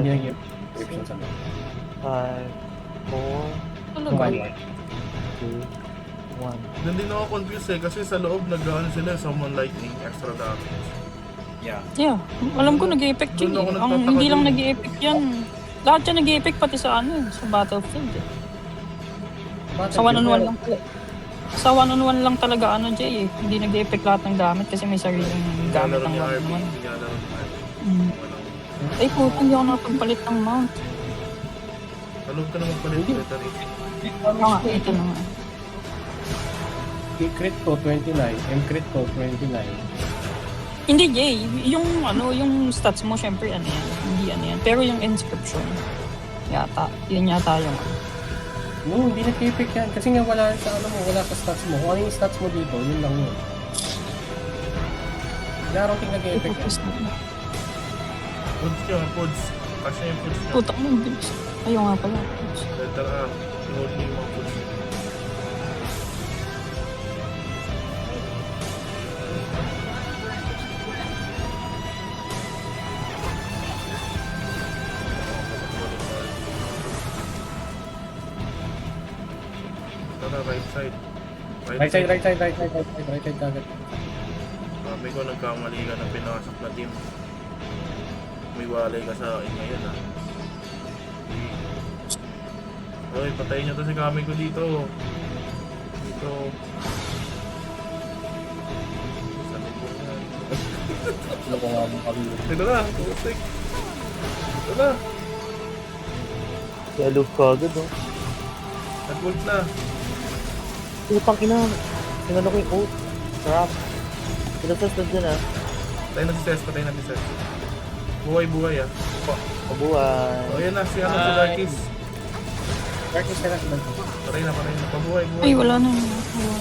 Hindi 7, nag-epic sa 5, 4, Talaga. 2, 1. Doon din ako confused eh, kasi sa loob nag-ano sila, summon lightning, extra damage. Yeah. Yeah, alam ko nag-e-effect Doon yun ako eh. Ang nagtataka hindi lang din. nag-e-effect yan. Lahat yan nag-e-effect pati sa ano, sa Battlefield eh. Sa one-on-one lang talaga. Sa one-on-one lang talaga ano, Jay eh. Hindi nag-e-effect lahat ng gamit kasi may sariling gamit Nilalaro ng niya RP, one-on-one. nilalaro niya RP. Mm. Walang... Ay puto, hindi ako nakapagpalit ng mount. Talog ka naman palit, Lettery. Ah, ito na nga. Crit ko 29, M-crit ko 29. Hindi, Jay. Yung ano, yung stats mo, syempre ano yan. Hindi ano yan. Pero yung inscription, yata. Yun yata yung ano. No, hindi nag-epic yan. Kasi nga wala sa ano mo, wala sa stats mo. Kung ano yung stats mo dito, yun lang yun. Laro ting nag-epic yan. Pods nyo, pods. Kasi yung pods nyo. Putak mo, bilis. Ayaw nga pala. Letter R. Tingod niyo yung mga pods nyo. Tara, right side. Right side kagad. Sabi ko, nagkamali ka na pinasok na team. May walay ka sa akin ngayon ah. Hoy, patayin nyo to si Kami ko dito. Dito. Sabi ko yan. Ano ko nga mo kami. Ito na, putik. Ito na. Yellow ka agad oh. Nag-ult na. Putang ina. Tingnan ko yung ult. Crap. Pinasas na dyan ah. Patay na si Ses, patay na si Ses. Buhay ah. Mabuhay. O yan na, si ano, si Darkis. Darkness ka na sila. Patay na. Pabuhay. Ay, wala na. Wala.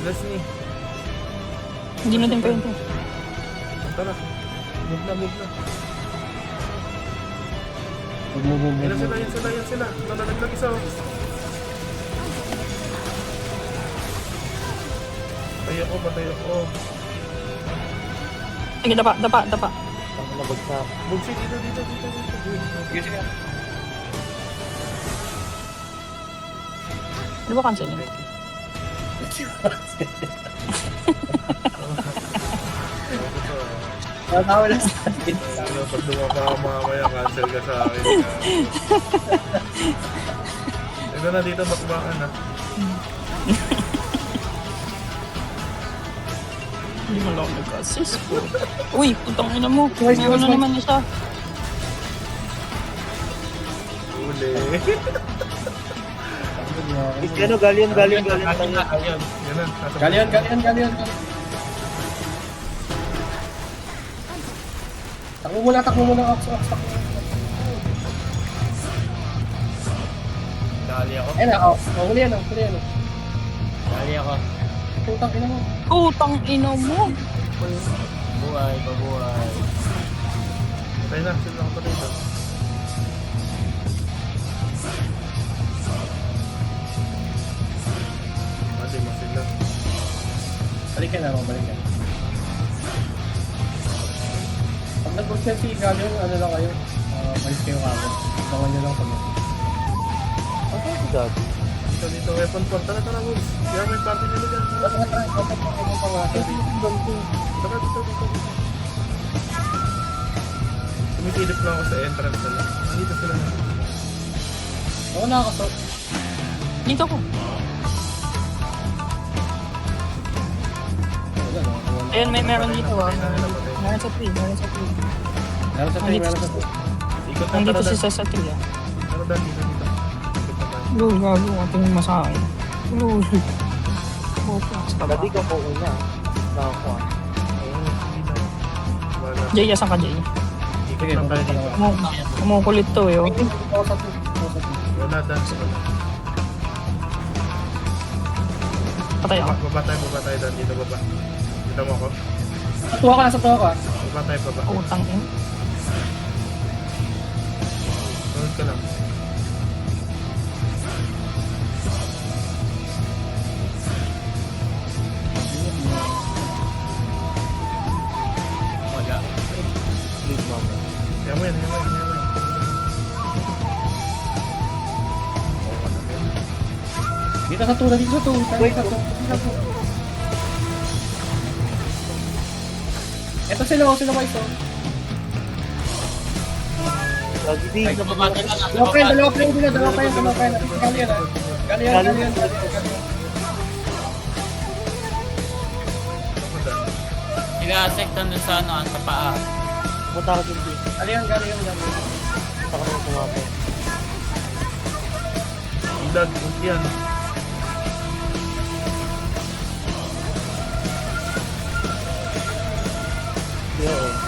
Leslie. Hindi na din pwede. Tara. Move na. Move. Yan sila. Nalalaglag isa oh. Patay ako. Sige, dapa. Ang nabagsak. Bullshit, dito. Sige. Di ba cancel yun? Tatawa na sa atin. Pag dumapa ka mamaya, cancel ka sa akin. Ito na dito, bakbakan na. Hindi mo lang nag-assist. Uy, putang ina mo. Meron na naman isa. Uli. Ano, Galion. Yan na. Galion. Takbo muna, Ox. Dali ako. Ayun na, Ox. Huli yan. Dali ako. Putang ina mo. Putang ina mo. Buhay. Patay na, sila ako dito. Mali mo sila. Balikan na. Pag nag-push yan si Galion, ano lang kayo? Malis kayo kagad. Bangan nyo lang kami. Ano si Gabi? Dito, weapon port. Tara, Wolves. Kaya may party nila dyan. Tara, dito. Tumitilip lang ako sa entrance nila. Nandito sila na. Oo, nakakasok. Dito ko. Ayan, meron dito ah. Meron sa 3. Meron sa tree. Ikot na, Nandito tara, si Dan. Sesa 3 ah. Tara, Dan, dito. Ikot na tayo. Lul, gago. Ating masahe. Lul. Opa. Gabi ka po una. Nako ah. Oo, sige na. Wala. Jay, asan ka, Jay? Ikot lang tayo dito. Kumukulit to eh. Oh. Wala, Dan. Wala. Patay ako. Baba tayo, Dan. Dito, baba. Kita mo ako? Nasa tuwa ka. Baba tayo, baba. Utang in. Sunod ka lang. Wala. Please, mama. Yaman. Dito sa 2, dito sa 2. Dito sa 2. Ito sila, sila guys. Lagi din. Baba ka lang. Dalawa kayo. Gali yan. Sila-sektan dun sa ano, sa paa. Punta ka dun din. Gali yan. Punta ka naman kumapit. Idad, yan. Yo. Yeah.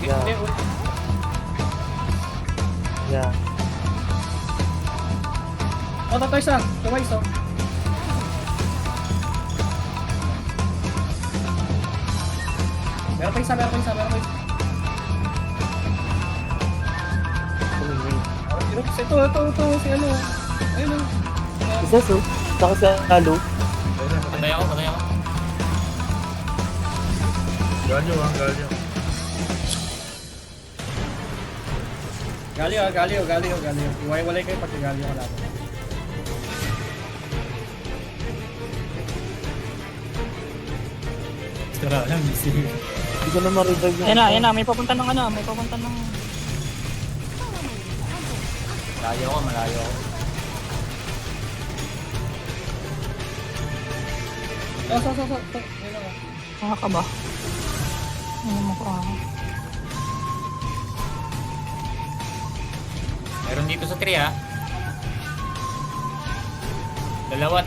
Yeah. Yeah. Ito isa. Twice, oh. Meron pa isa. Ito, si ano. Ayun, oh. Isa so. Saka sa halo. Patay ako. Galyo ah, galyo. Galio. Iwalay kayo pag galio ka lang. Tara lang, sige. Hindi ko na ma-revive yung... Ayan na, may papunta ng ano, Malayo ako. So. Ayun lang, oh. Mga ka ba? Ano mo ko ako? Meron dito sa tree ha. Dalawa.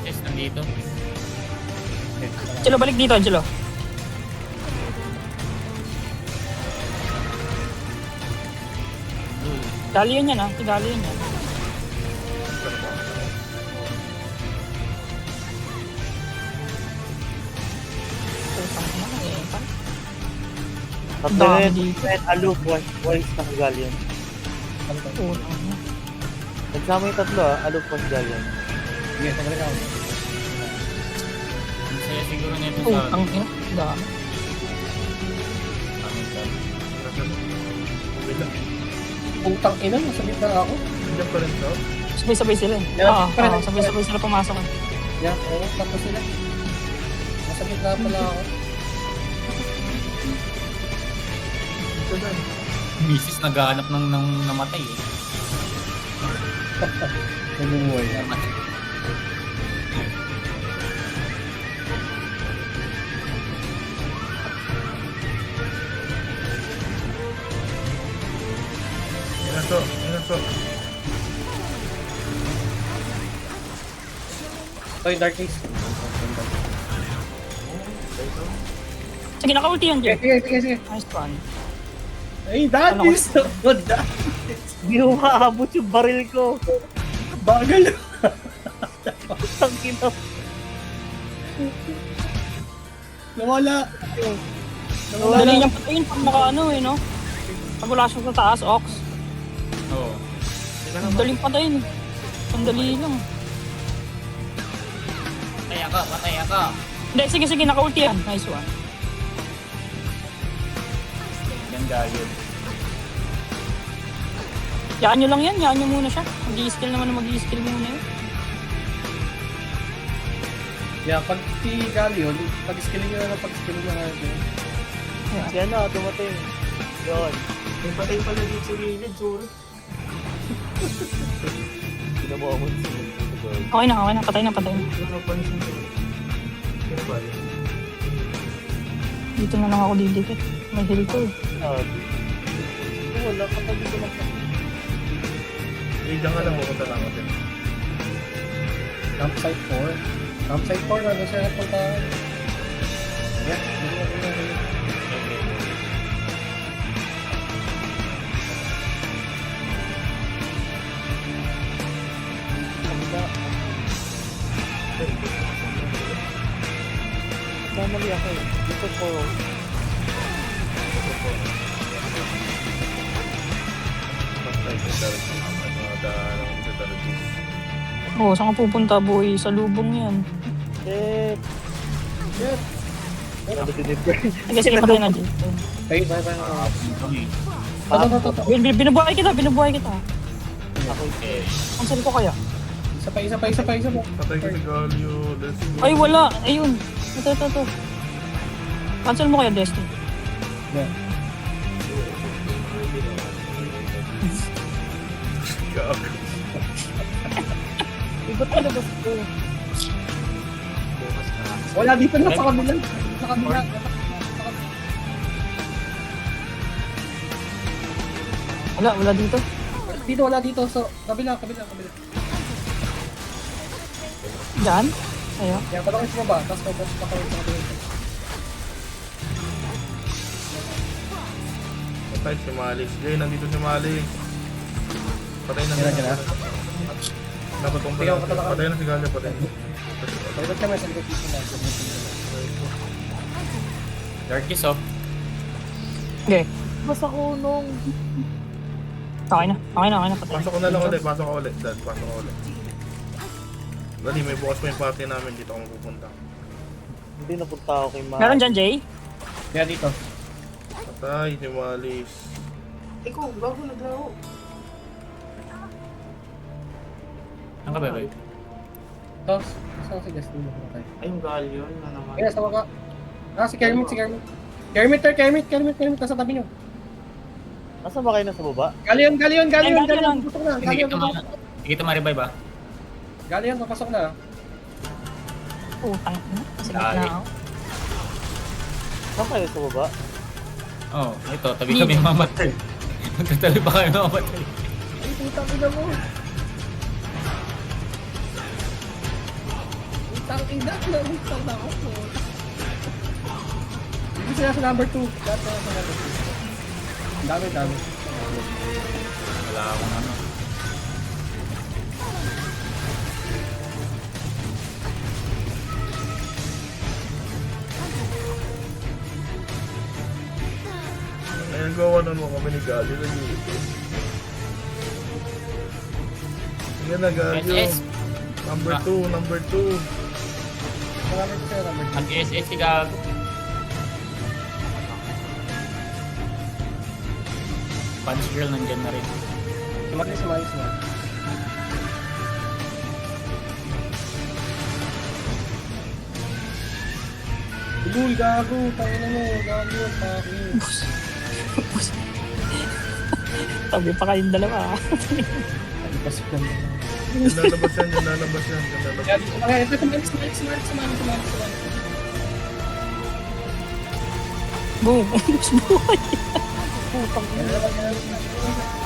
Yes, nandito. Angelo, balik dito, Angelo. Dalian yan, ha? Dalian yan. Tapos Dami yun, dito. halo, once na kagalyan. Utang na. Nagsama yung tatlo halo, once galyan. Sige, pabalik ako. Ang saya siguro nito sa... Utang ina. Dami. Utang ina, nasa gitna ako. Nandiyan pa rin to. Sabay-sabay sila eh. Yeah, Oo, pare. sabay-sabay sila pumasok eh. Yeah, oo, tapos sila. Nasa gitna pala ako. Misis naghahanap ng namatay eh. Bumuhay yan. Yan to. Ito yung Dark Ace. Sige, naka-ulti yan, Jer. Sige. Nice one. Ay, that Ano is so good. Hindi mo maabot yung baril ko. Bagal. Tangkin na. Nawala. Dali niyang patayin pag naka-ano eh, no? Pag wala siya sa taas, Ox. Oo. Daling patayin. Sandali lang. Patay ako. Hindi, sige, naka-ulti yan. Nice one. Ganda yun. Yaan nyo lang yan, yaan nyo muna siya. Mag-i-skill naman na mag-i-skill muna yun. Yeah, pag si Galio, pag-skilling nyo na natin. Yan na, dumating. Yun. May patay pala dito sa gilid, sorry. Ginawa mo si Okay na, patay na. Ano pa niya siya? Pero ba yun? Dito na lang ako didikit. May heal ko eh. Wala, katabi ko lang. Diyan ka lang, pupunta lang ako. Campsite 4. Campsite 4 na, doon siya napunta. Yeah, Namali ako eh. Dito po. Oo, saan ka pupunta, boy? Sa lubong yan. Shit. Shit. Ano deliver? Sige, sige, patay na, Jay. Tayo, tayo, tayo. Binubuhay kita, binubuhay kita. Ako Cancel ko kaya? Isa pa, isa pa, isa pa, isa pa. Patay ko si Galio. Let's go. Ay, wala. Ayun. Ito. Cancel mo kaya, Destiny. Yeah. Gago. Iba't palabas ko. Wala dito na sa kabila. Sa kabila. Wala dito. Dito, wala dito. So, kabila. Diyan? Ayo. Yan, palakit mo ba? Tapos palakit sa kabila. Patay si Mali. Jay, nandito si Mali. Patay na Kira. Dapat kong Ikaw, patay. patay na si Galio. Patay na. Pagkat kami sa likod dito na. Darkies oh. Okay. Basta ko nung... Okay na. Patay. Pasok ko na lang ulit. Pasok ko ulit. Dad, pasok ko ulit. Dali, may bukas pa yung party namin. Dito akong pupunta. Hindi napunta ako kay Ma. Meron dyan, Jay? Kaya dito. Patay si Malis. Ikaw, bago naglaro. Ang ka, bebe? Tapos, saan si Justin mo patay? Ay, yung Galio na naman. Kaya, sa baka. Si Kermit. Kermit. Nasa tabi nyo. Nasaan ba kayo nasa baba? Galion. Galion. Papasok na. Hindi kita ma-revive ba? Galion, papasok na. Putang ina. Sige Dali. na ako. Saan kayo sa baba? Oo, ito, tabi kami mamatay. Magtatabi pa kami mamatay. Ay, putang ina mo. Putang ina. Putang na ako. Dito sila sa number 2. Lahat na sa number 2. Ang dami. Wala akong ano. Ayun, gawanan mo kami ni Galio. Sige na, Galio. SS. Number 2. Marami sila number 2. Mag-SS si Gago. Punch girl nandyan na rin. Sumalis na. Uy, gago. Tangina mo. Gago. Paki. Tabi pa kayong dalawa. Ay, pasok na. Lalabas yan. Yan, ito, sumalis. Boom. Buhay. Putang ina.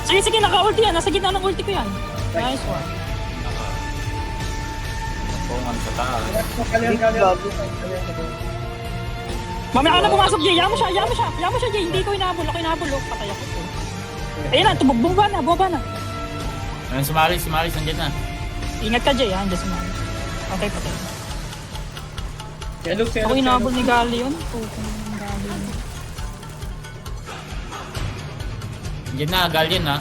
Sige, naka-ulti yan. Nasa gitna ng ulti ko yan. Nice one. Pungan sa taas. Galion. Mamaya ka na pumasok, Jay. Yamo siya, Jay. Hindi ko inahabol. Ako inahabol. Oh, patay ako. Ayun na, bumaba na. Ayun, si Maris, nandyan na. Ingat ka, Jay. Andiyan si Mami. Okay, patay. Hello, Ako inahabol ni Galion. Putang Galion. Nandyan na, Gallion ha.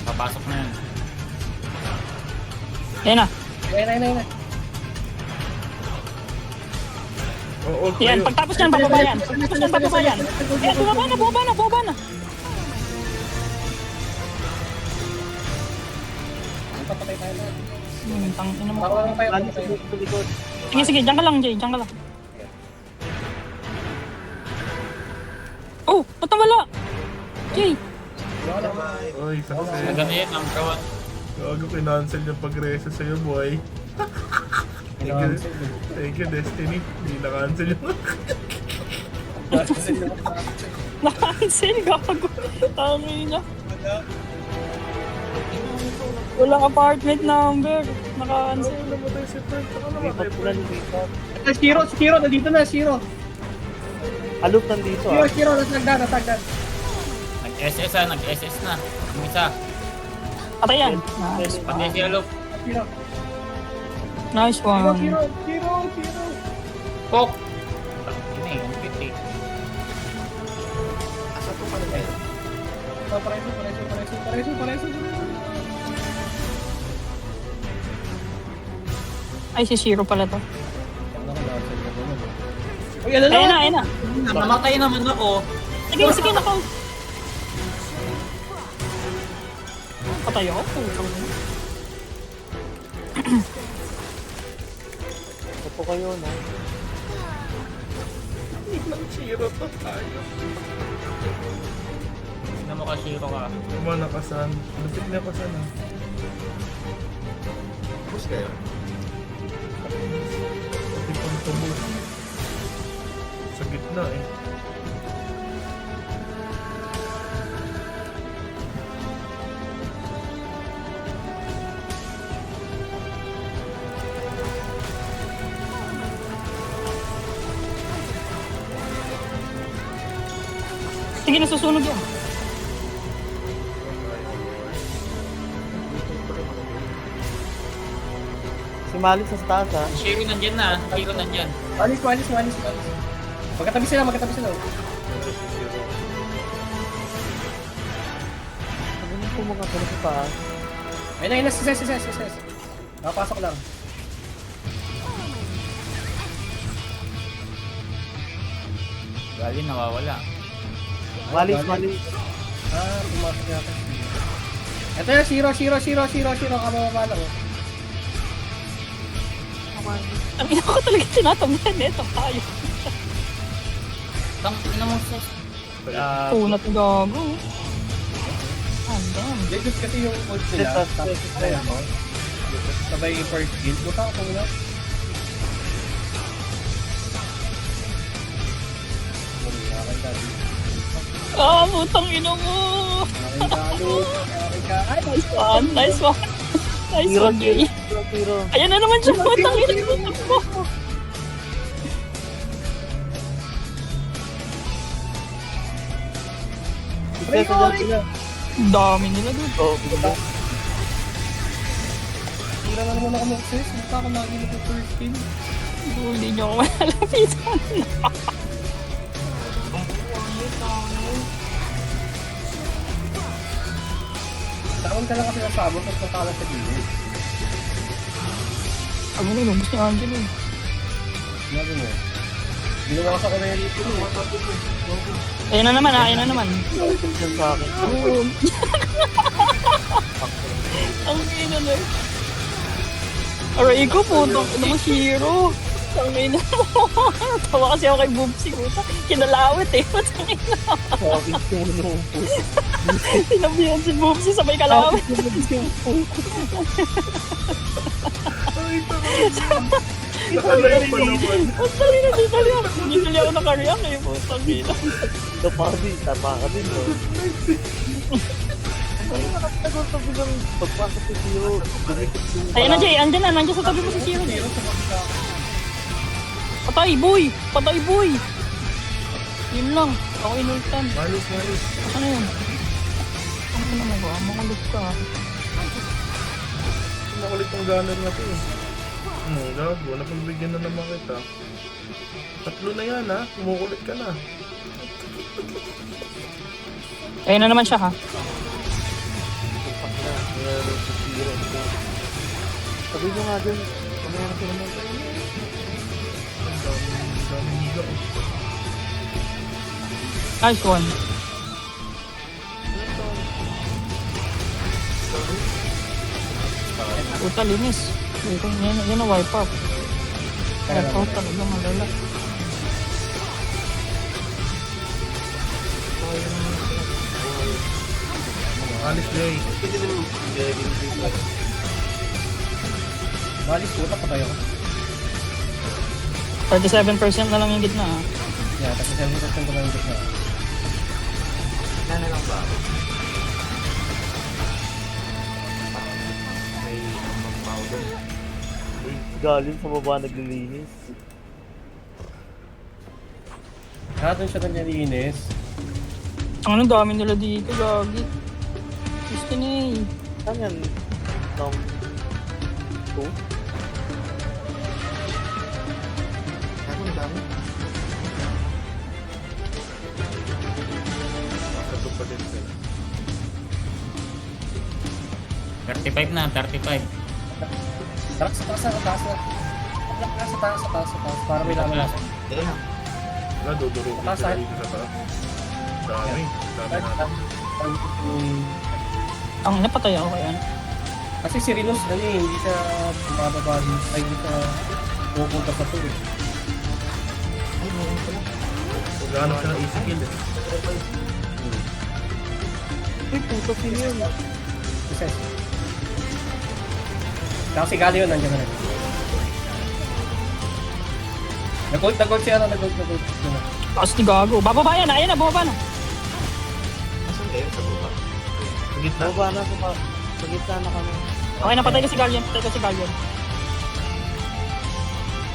Papasok na yan. Ayun na. Ayun. Oo, Yan, pagtapos niyan, bababa yan. Eh, bumaba na. Papatay tayo na. Tangina mo. Baka lang kayo. Lagi sa likod. Sige, diyan ka lang, Jay. Diyan ka lang. Oh, ba't wala? Jay, Oy, success. Maganda yan, ang kawan. Gago, kinancel yung pag-reso sa'yo, boy. Thank you, Destiny. Hindi na-cancel yung... na-cancel. Gago. Tangina. Walang apartment number. Naka-cancel. Namatay si Frank. Saka namatay Lipat na lipat. Shiro, nandito na, Shiro. Alok nandito Shiro, natagdan. Nag-SS nag-SS na. Yung isa. Patay yan. Nice. Pati si Alok. Shiro. Nice one. Shiro. Pok! Ini, ang cute eh. Pareso. Ay, si Shiro pala to. Uy, ano Ayun na, na? ayun na. Namatay naman ako. Sige, sige, nakaw. Patay ako. Putang ina. Ito po kayo, no? Shiro pa tayo. Tingnan mo Kashiro ka. Kumana ka san. Lapit na ka sana. Tapos kayo. Pati pang tumulong. Sa gitna eh. Sige, nasusunog yan. Si Malik sa taas, ha? Shiro nandyan na. Shiro nandyan. Walis. Magkatabi sila. Ano yung pumunga ka na sa taas? Ayun na, si Ses. Nakapasok lang. Gali nawawala. Malik. Pumasok yata. Ito yung Shiro. Kamamama lang. Ang ina ko talaga tinatamnan nito. Tayo. Tingnan mo sis. Punat ng gago. Ah, damn. Legos kasi yung ult nila. Tapos tayo mo. Sabay first kill. Buta ko muna. Ah, putang ina mo. Ay, Nice one, nice one. Nice Hero, one, Jay. hero. Ayan na naman siya, putang ina mo. Isa sa dyan sila. Dami nila doon. Oo, bigla. Tira na naman ako ng sis. Buta ako naging ng first kill. Hindi niyo ako malalapitan. Takon ka lang kasi ng sabon at patalas sa gilid. Ano na, lubos ni Angelo. Sinabi mo. Ginawasan ko na yung rito mo. Ayan na naman, ayan na naman. Yan sa akin. Ang ina na. Aray ko, putang ina mo, Shiro. Ang ina mo. Tawa kasi ako kay Boobsy, puta. Kinalawit eh, putang ina. Sabi ko nung Tinabihan si Boobsy, sabay kalawit. Nakalayo pa naman. Ang dali na, di dali ako nakareact eh, putang ina. tama ka din, no? Ay, nakatagal sa bilang pagpasok si Zero. Dumikit yung Ayun na, Jay, andyan na, nandiyan sa tabi mo si Shiro. Zero sa makita. Patay, boy! Patay, boy! Yun lang, ako inultan. Malis. Ano yun? Ano na mo ba? Makulit ka. Makulit ang gunner na to eh. Gago. Napagbigyan na naman kita. 3 na yan ha. Kumukulit ka na. Ayun na naman siya, ha? tupak na. Meron si Zero. Sabi mo nga dyan, meron ka naman. Ang daming higa eh. Nice one. Puta, linis. Yan na wipe out. Wipe out talaga, malala. Alis Jay. Malis puta pa tayo. 37% na lang yung gitna, ha? Yeah, tapos 7% ko lang yung gitna. Galing sa baba naglilinis. Natin siya nalinis. Ang dami nila dito, gagi. Gusto niya eh. Saan yan? Tom? 2? Ang dami. Nasa to pa din sila. 35 na, 35. Taas na. Sa taas. Para may laman. Wala, dudurugin Taas, sila ah. dito sa taas. Dami. Dami natin. Ang napatay ako yan. Kasi si Rinos, hindi siya bumababa din. Ay, hindi siya pupunta sa tool. Maghanap siya ng easy kill eh. Uy, puto si yun. Isa. Kasi gali yun, nandiyan na rin. Nag-ult siya, nag-ult. Tapos ni Gago. Bababa yan, ayan na, bababa na. Asan kayo sa baba? Sa gitna. Baba na sa gitna na kami. Okay, napatay ko si Gallion, patay ko si Gallion.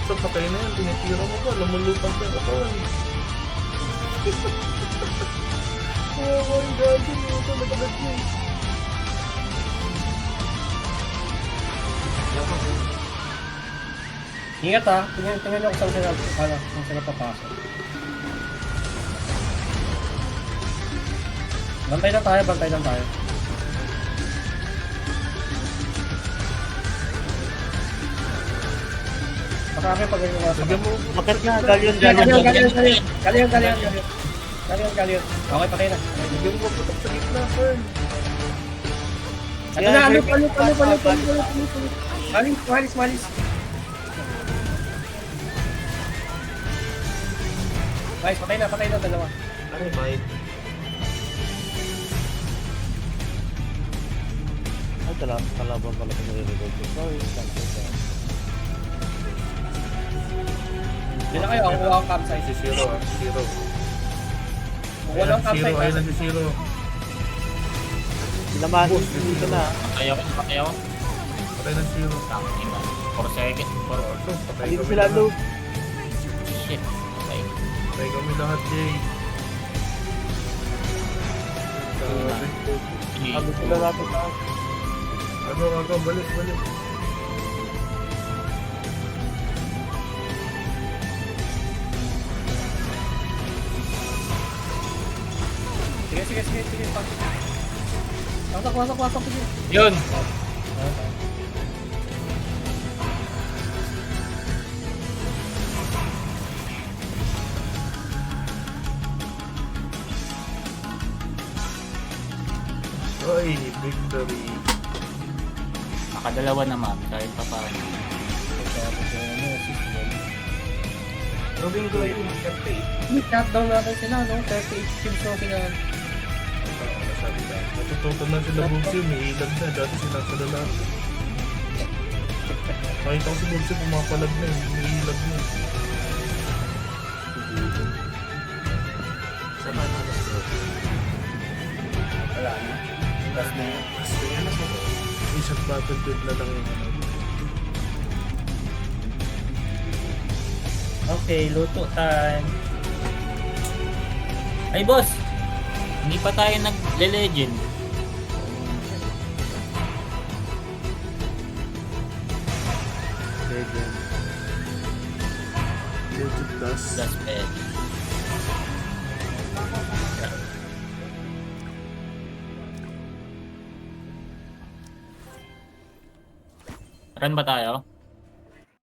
So, patay na yan. Tinitira mo pa. Lumulupang siya. Katawan. Oh my God. Ito, nagalag niya. Ingat ha, tingnan nyo kung saan sila papasok. Bantay lang tayo. Makakami pag ganyan nasa. Lagyan mo. Bakit nga? Galyon. Galion. Okay, patay na. Lagyan mo putok sa gitna, Fern. Ito na, Malis. Guys, patay na dalawa. Ano, bye. Ay, kalaban pala ko nire-record ko. Sorry, sorry. Hindi na kayo, ako kuha ang campsite. Si Zero ah. Zero. Kuha lang ang Zero. Ayun campsite. na si Zero. Sinamahan dito na. Patay ako. Patay na si Zero. Tangina. 4 seconds. Ito, patay Dito kami sila, lahat. Luke. Shit. Patay. Patay kami lahat, Jay. Grabe. Kami sila natin sa Ano, balik. Sige. Pasok. Sige. Yun. Oy, victory. Nakadalawa naman. Kahit pa paano. Robin ko yun. Countdown natin sila, no? 38 kills na kailangan. Sabi ka. Natututo na sila Bugsi. May ilag na. Dati sila sa lalaki. Makita ko si Bugsi pumapalag na eh. May ilag na eh. Wala na. Last na yun. Isang battlefield na lang yung ano. Okay, luto time. Ay boss, hindi pa tayo nag-legend. Legend. Legend dust. Last pet. Run ba tayo?